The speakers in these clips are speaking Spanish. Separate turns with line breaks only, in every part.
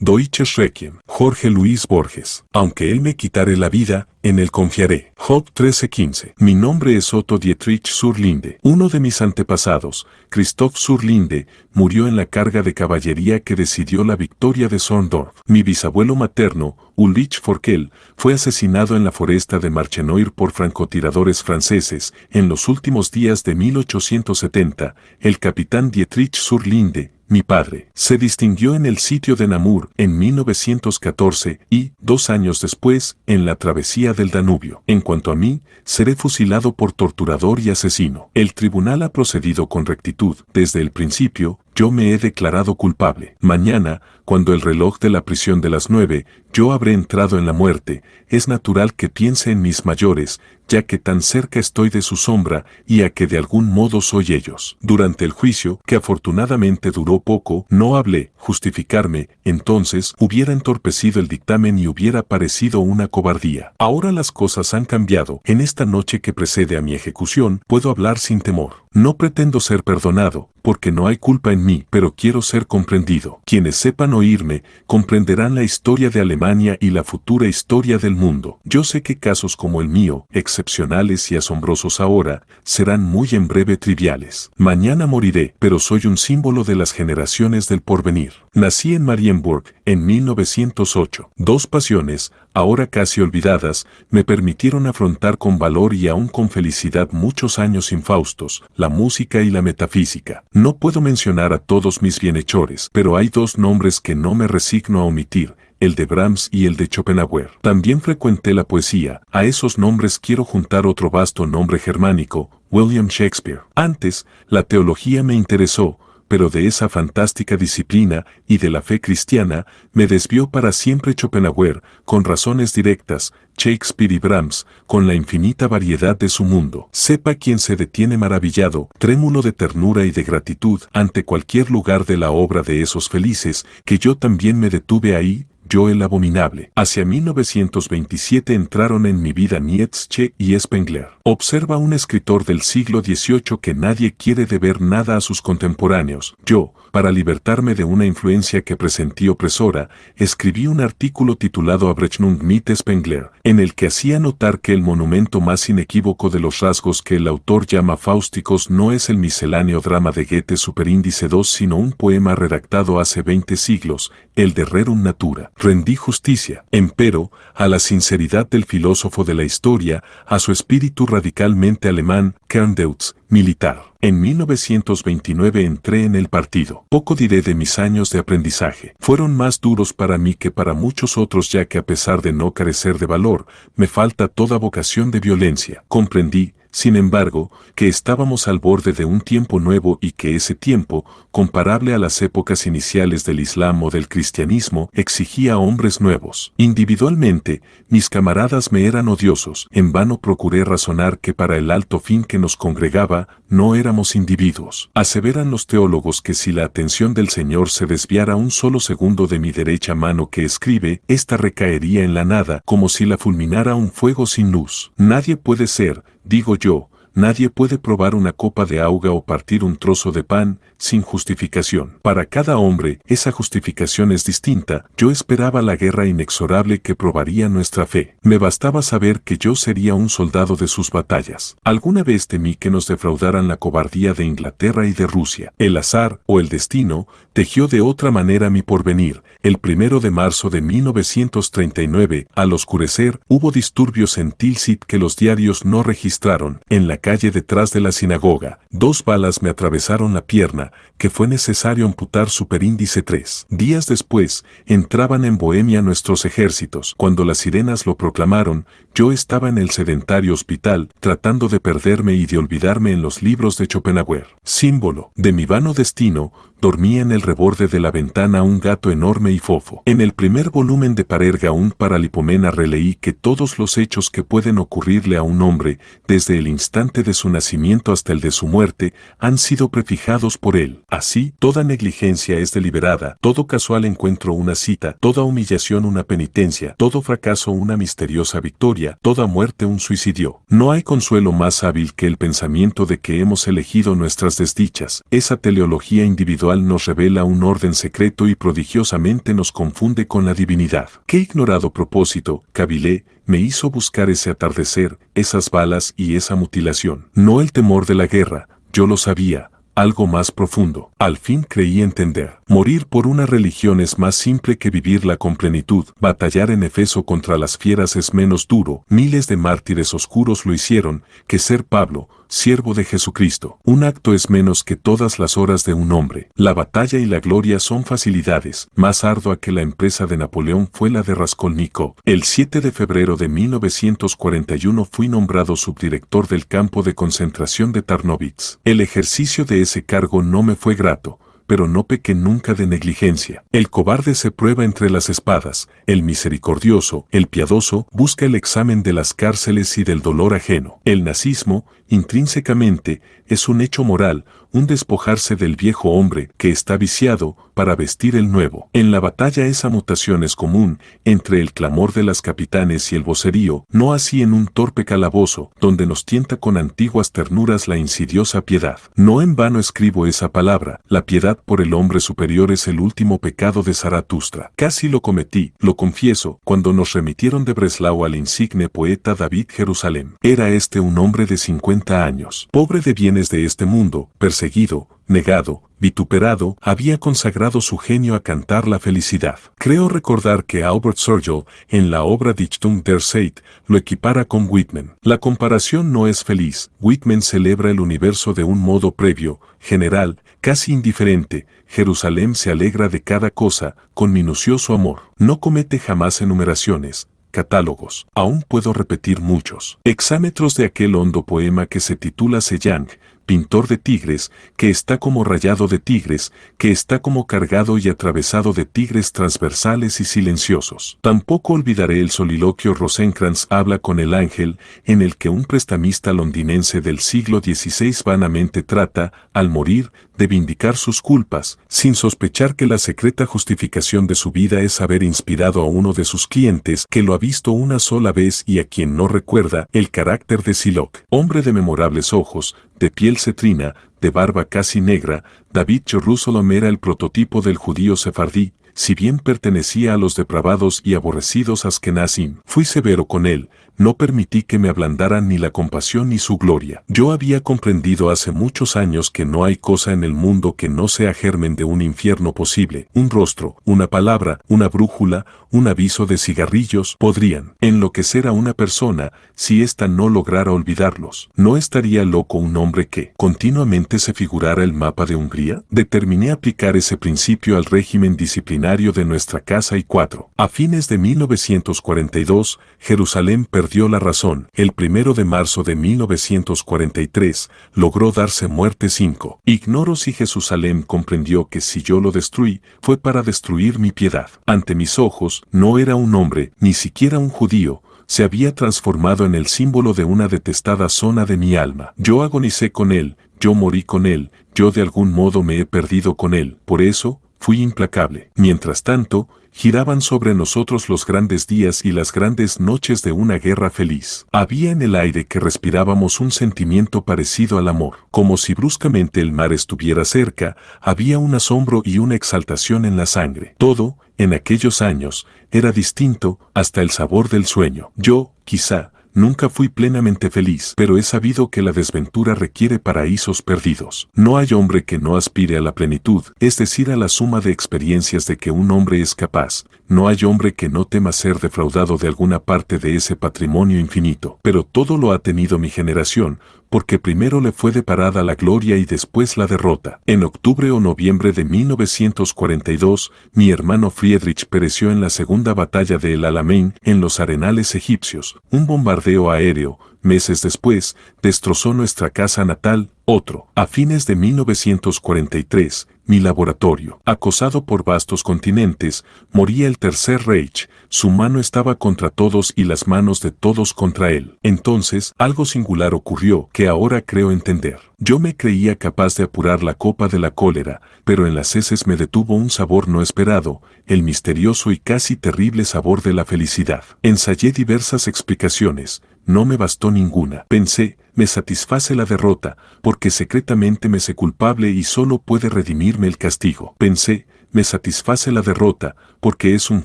Deutsches Requiem. Jorge Luis Borges. Aunque él me quitare la vida, en él confiaré. Job 13:15. Mi nombre es Otto Dietrich zur Linde. Uno de mis antepasados, Christoph zur Linde, murió en la carga de caballería que decidió la victoria de Zorndorf. Mi bisabuelo materno, Ulrich Forkel, fue asesinado en la foresta de Marchenoir por francotiradores franceses. En los últimos días de 1870, el capitán Dietrich zur Linde, mi padre, se distinguió en el sitio de Namur en 1914 y, 2 años después, en la travesía del Danubio. En cuanto a mí, seré fusilado por torturador y asesino. El tribunal ha procedido con rectitud. Desde el principio, yo me he declarado culpable. Mañana, cuando el reloj de la prisión de las 9, yo habré entrado en la muerte. Es natural que piense en mis mayores, ya que tan cerca estoy de su sombra y a que de algún modo soy ellos. Durante el juicio, que afortunadamente duró poco, no hablé. Justificarme, entonces, hubiera entorpecido el dictamen y hubiera parecido una cobardía. Ahora las cosas han cambiado. En esta noche que precede a mi ejecución, puedo hablar sin temor. No pretendo ser perdonado, porque no hay culpa en mí, pero quiero ser comprendido. Quienes sepan oírme, comprenderán la historia de Alemania y la futura historia del mundo. Yo sé que casos como el mío, excepcionales y asombrosos ahora, serán muy en breve triviales. Mañana moriré, pero soy un símbolo de las generaciones del porvenir. Nací en Marienburg, en 1908. 2 pasiones, ahora casi olvidadas, me permitieron afrontar con valor y aún con felicidad muchos años infaustos, la música y la metafísica. No puedo mencionar a todos mis bienhechores, pero hay 2 nombres que no me resigno a omitir, el de Brahms y el de Schopenhauer. También frecuenté la poesía. A esos nombres quiero juntar otro vasto nombre germánico, William Shakespeare. Antes, la teología me interesó, pero de esa fantástica disciplina y de la fe cristiana me desvió para siempre Schopenhauer, con razones directas, Shakespeare y Brahms, con la infinita variedad de su mundo. Sepa quien se detiene maravillado, trémulo de ternura y de gratitud ante cualquier lugar de la obra de esos felices, que yo también me detuve ahí, yo el abominable. Hacia 1927 entraron en mi vida Nietzsche y Spengler. Observa un escritor del siglo XVIII que nadie quiere deber nada a sus contemporáneos. Yo, para libertarme de una influencia que presentí opresora, escribí un artículo titulado Abrechnung mit Spengler, en el que hacía notar que el monumento más inequívoco de los rasgos que el autor llama fáusticos no es el misceláneo drama de Goethe superíndice 2, sino un poema redactado hace 20 siglos, el de Rerum Natura. Rendí justicia, empero, a la sinceridad del filósofo de la historia, a su espíritu radicalmente alemán, Kerndeutz, militar. En 1929 entré en el partido. Poco diré de mis años de aprendizaje. Fueron más duros para mí que para muchos otros, ya que a pesar de no carecer de valor, me falta toda vocación de violencia. Comprendí, sin embargo, que estábamos al borde de un tiempo nuevo y que ese tiempo, comparable a las épocas iniciales del Islam o del cristianismo, exigía hombres nuevos. Individualmente, mis camaradas me eran odiosos. En vano procuré razonar que para el alto fin que nos congregaba, no éramos individuos. Aseveran los teólogos que si la atención del Señor se desviara un solo segundo de mi derecha mano que escribe, ésta recaería en la nada, como si la fulminara un fuego sin luz. Nadie puede ser, digo yo, nadie puede probar una copa de agua o partir un trozo de pan sin justificación. Para cada hombre, esa justificación es distinta. Yo esperaba la guerra inexorable que probaría nuestra fe. Me bastaba saber que yo sería un soldado de sus batallas. Alguna vez temí que nos defraudaran la cobardía de Inglaterra y de Rusia. El azar, o el destino, tejió de otra manera mi porvenir. El 1 de marzo de 1939, al oscurecer, hubo disturbios en Tilsit que los diarios no registraron. En la calle detrás de la sinagoga, 2 balas me atravesaron la pierna, que fue necesario amputar superíndice 3. Días después, entraban en Bohemia nuestros ejércitos. Cuando las sirenas lo proclamaron, yo estaba en el sedentario hospital, tratando de perderme y de olvidarme en los libros de Schopenhauer. Símbolo de mi vano destino, dormía en el reborde de la ventana un gato enorme y fofo. En el primer volumen de Parerga un Paralipomena releí que todos los hechos que pueden ocurrirle a un hombre, desde el instante de su nacimiento hasta el de su muerte, han sido prefijados por él. Así, toda negligencia es deliberada, todo casual encuentro una cita, toda humillación una penitencia, todo fracaso una misteriosa victoria, toda muerte un suicidio. No hay consuelo más hábil que el pensamiento de que hemos elegido nuestras desdichas. Esa teleología individual cual nos revela un orden secreto y prodigiosamente nos confunde con la divinidad. Qué ignorado propósito, cavilé, me hizo buscar ese atardecer, esas balas y esa mutilación. No el temor de la guerra, yo lo sabía. Algo más profundo. Al fin creí entender. Morir por una religión es más simple que vivirla con plenitud. Batallar en Efeso contra las fieras es menos duro. Miles de mártires oscuros lo hicieron, que ser Pablo, siervo de Jesucristo. Un acto es menos que todas las horas de un hombre. La batalla y la gloria son facilidades. Más ardua que la empresa de Napoleón fue la de Raskolnikov. El 7 de febrero de 1941 fui nombrado subdirector del campo de concentración de Tarnowitz. El ejercicio de ese cargo no me fue grato, pero no pequé nunca de negligencia. El cobarde se prueba entre las espadas, el misericordioso, el piadoso, busca el examen de las cárceles y del dolor ajeno. El nazismo, intrínsecamente, es un hecho moral, un despojarse del viejo hombre que está viciado para vestir el nuevo. En la batalla esa mutación es común entre el clamor de las capitanes y el vocerío, no así en un torpe calabozo, donde nos tienta con antiguas ternuras la insidiosa piedad. No en vano escribo esa palabra, la piedad por el hombre superior es el último pecado de Zaratustra. Casi lo cometí, lo confieso, cuando nos remitieron de Breslau al insigne poeta David Jerusalem. Era este un hombre de 50 años, pobre de bienes de este mundo, perseguido, negado, vituperado, había consagrado su genio a cantar la felicidad. Creo recordar que Albert Sorgel, en la obra Dichtung der Zeit, lo equipara con Whitman. La comparación no es feliz. Whitman celebra el universo de un modo previo, general, casi indiferente. Jerusalem se alegra de cada cosa, con minucioso amor. No comete jamás enumeraciones, catálogos. Aún puedo repetir muchos hexámetros de aquel hondo poema que se titula Sellang, pintor de tigres, que está como rayado de tigres, que está como cargado y atravesado de tigres transversales y silenciosos. Tampoco olvidaré el soliloquio Rosencrantz habla con el ángel, en el que un prestamista londinense del siglo XVI vanamente trata, al morir, de vindicar sus culpas, sin sospechar que la secreta justificación de su vida es haber inspirado a uno de sus clientes que lo ha visto una sola vez y a quien no recuerda el carácter de Sylock. Hombre de memorables ojos, de piel cetrina, de barba casi negra, David Jerusalem era el prototipo del judío sefardí, si bien pertenecía a los depravados y aborrecidos askenazim. Fui severo con él, no permití que me ablandaran ni la compasión ni su gloria. Yo había comprendido hace muchos años que no hay cosa en el mundo que no sea germen de un infierno posible. Un rostro, una palabra, una brújula, un aviso de cigarrillos podrían enloquecer a una persona si ésta no lograra olvidarlos. ¿No estaría loco un hombre que continuamente se figurara el mapa de Hungría? Determiné aplicar ese principio al régimen disciplinario de nuestra casa y cuatro. A fines de 1942, Jerusalén perdió la razón. El 1 de marzo de 1943 logró darse muerte 5. Ignoro si Jerusalén comprendió que si yo lo destruí, fue para destruir mi piedad. Ante mis ojos, no era un hombre, ni siquiera un judío, se había transformado en el símbolo de una detestada zona de mi alma. Yo agonicé con él, yo morí con él, yo de algún modo me he perdido con él. Por eso, fui implacable. Mientras tanto, giraban sobre nosotros los grandes días y las grandes noches de una guerra feliz. Había en el aire que respirábamos un sentimiento parecido al amor. Como si bruscamente el mar estuviera cerca, había un asombro y una exaltación en la sangre. Todo, en aquellos años, era distinto, hasta el sabor del sueño. Yo, quizá, nunca fui plenamente feliz, pero he sabido que la desventura requiere paraísos perdidos. No hay hombre que no aspire a la plenitud, es decir, a la suma de experiencias de que un hombre es capaz. No hay hombre que no tema ser defraudado de alguna parte de ese patrimonio infinito. Pero todo lo ha tenido mi generación, porque primero le fue deparada la gloria y después la derrota. En octubre o noviembre de 1942, mi hermano Friedrich pereció en la segunda batalla de El Alamein, en los arenales egipcios. Un bombardeo aéreo, meses después, destrozó nuestra casa natal. Otro, a fines de 1943, mi laboratorio. Acosado por vastos continentes, moría el Tercer Reich, su mano estaba contra todos y las manos de todos contra él. Entonces, algo singular ocurrió que ahora creo entender. Yo me creía capaz de apurar la copa de la cólera, pero en las heces me detuvo un sabor no esperado, el misterioso y casi terrible sabor de la felicidad. Ensayé diversas explicaciones, no me bastó ninguna. Pensé, me satisface la derrota, porque secretamente me sé culpable y solo puede redimirme el castigo. Pensé, me satisface la derrota, porque es un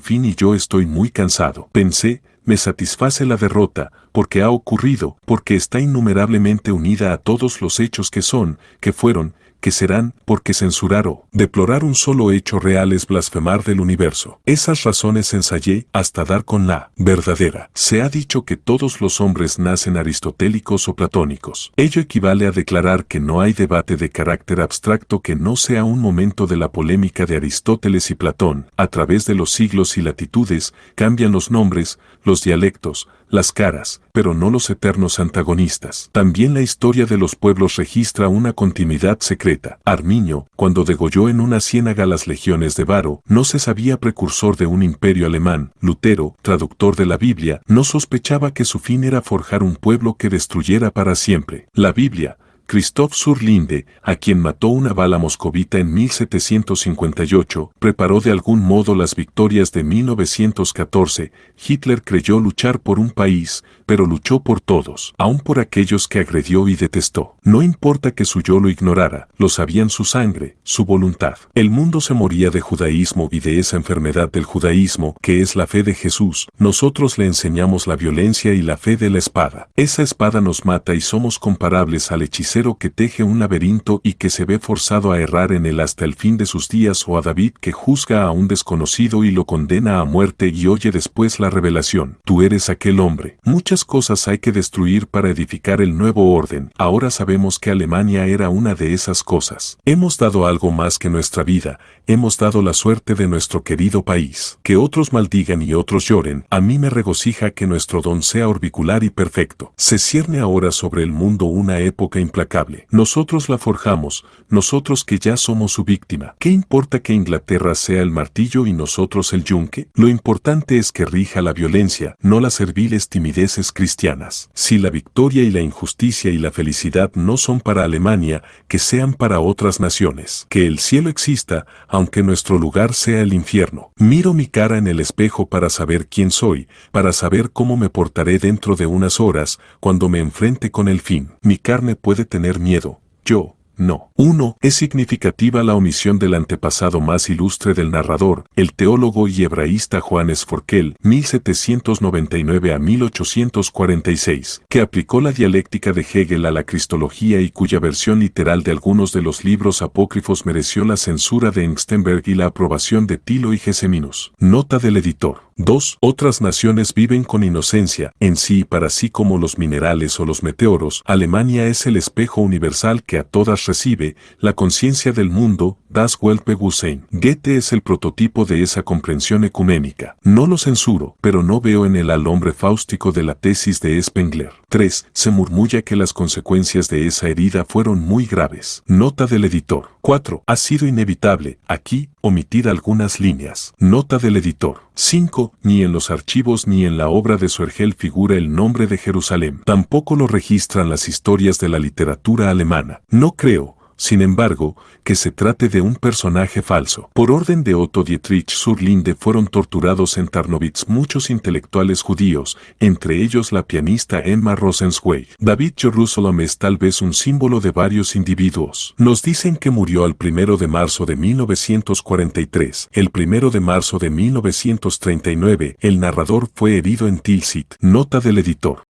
fin y yo estoy muy cansado. Pensé, me satisface la derrota, porque ha ocurrido, porque está innumerablemente unida a todos los hechos que son, que fueron, que serán, porque censurar o deplorar un solo hecho real es blasfemar del universo. Esas razones ensayé hasta dar con la verdadera. Se ha dicho que todos los hombres nacen aristotélicos o platónicos. Ello equivale a declarar que no hay debate de carácter abstracto que no sea un momento de la polémica de Aristóteles y Platón. A través de los siglos y latitudes, cambian los nombres, los dialectos, las caras, pero no los eternos antagonistas. También la historia de los pueblos registra una continuidad secreta. Arminio, cuando degolló en una ciénaga las legiones de Varo, no se sabía precursor de un imperio alemán. Lutero, traductor de la Biblia, no sospechaba que su fin era forjar un pueblo que destruyera para siempre la Biblia. Christoph zur Linde, a quien mató una bala moscovita en 1758, preparó de algún modo las victorias de 1914. Hitler creyó luchar por un país, pero luchó por todos, aun por aquellos que agredió y detestó. No importa que su yo lo ignorara, lo sabían su sangre, su voluntad. El mundo se moría de judaísmo y de esa enfermedad del judaísmo, que es la fe de Jesús. Nosotros le enseñamos la violencia y la fe de la espada. Esa espada nos mata y somos comparables al hechicero que teje un laberinto y que se ve forzado a errar en él hasta el fin de sus días, o a David que juzga a un desconocido y lo condena a muerte y oye después la revelación. Tú eres aquel hombre. Muchas cosas hay que destruir para edificar el nuevo orden. Ahora sabemos que Alemania era una de esas cosas. Hemos dado algo más que nuestra vida. Hemos dado la suerte de nuestro querido país. Que otros maldigan y otros lloren, a mí me regocija que nuestro don sea orbicular y perfecto. Se cierne ahora sobre el mundo una época implacable. Nosotros la forjamos, nosotros que ya somos su víctima. ¿Qué importa que Inglaterra sea el martillo y nosotros el yunque? Lo importante es que rija la violencia, no las serviles timideces cristianas. Si la victoria y la injusticia y la felicidad no son para Alemania, que sean para otras naciones. Que el cielo exista, aunque nuestro lugar sea el infierno. Miro mi cara en el espejo para saber quién soy, para saber cómo me portaré dentro de unas horas, cuando me enfrente con el fin. Mi carne puede tener miedo, yo, no. 1. Es significativa la omisión del antepasado más ilustre del narrador, el teólogo y hebraísta Johannes Forkel, 1799 a 1846, que aplicó la dialéctica de Hegel a la cristología y cuya versión literal de algunos de los libros apócrifos mereció la censura de Engstenberg y la aprobación de Tilo y Gesenius. Nota del editor. 2. Otras naciones viven con inocencia, en sí y para sí como los minerales o los meteoros. Alemania es el espejo universal que a todas recibe, la conciencia del mundo, das Weltbewusstsein. Goethe es el prototipo de esa comprensión ecuménica. No lo censuro, pero no veo en él al hombre fáustico de la tesis de Spengler. 3. Se murmulla que las consecuencias de esa herida fueron muy graves. Nota del editor. 4. Ha sido inevitable, aquí, omitir algunas líneas. Nota del editor. 5. Ni en los archivos ni en la obra de Soergel figura el nombre de Jerusalén. Tampoco lo registran las historias de la literatura alemana. No creo, sin embargo, que se trate de un personaje falso. Por orden de Otto Dietrich zur Linde fueron torturados en Tarnowitz muchos intelectuales judíos, entre ellos la pianista Emma Rosenzweig. David Jerusalem es tal vez un símbolo de varios individuos. Nos dicen que murió el 1 de marzo de 1943. El 1 de marzo de 1939, el narrador fue herido en Tilsit. Nota del editor.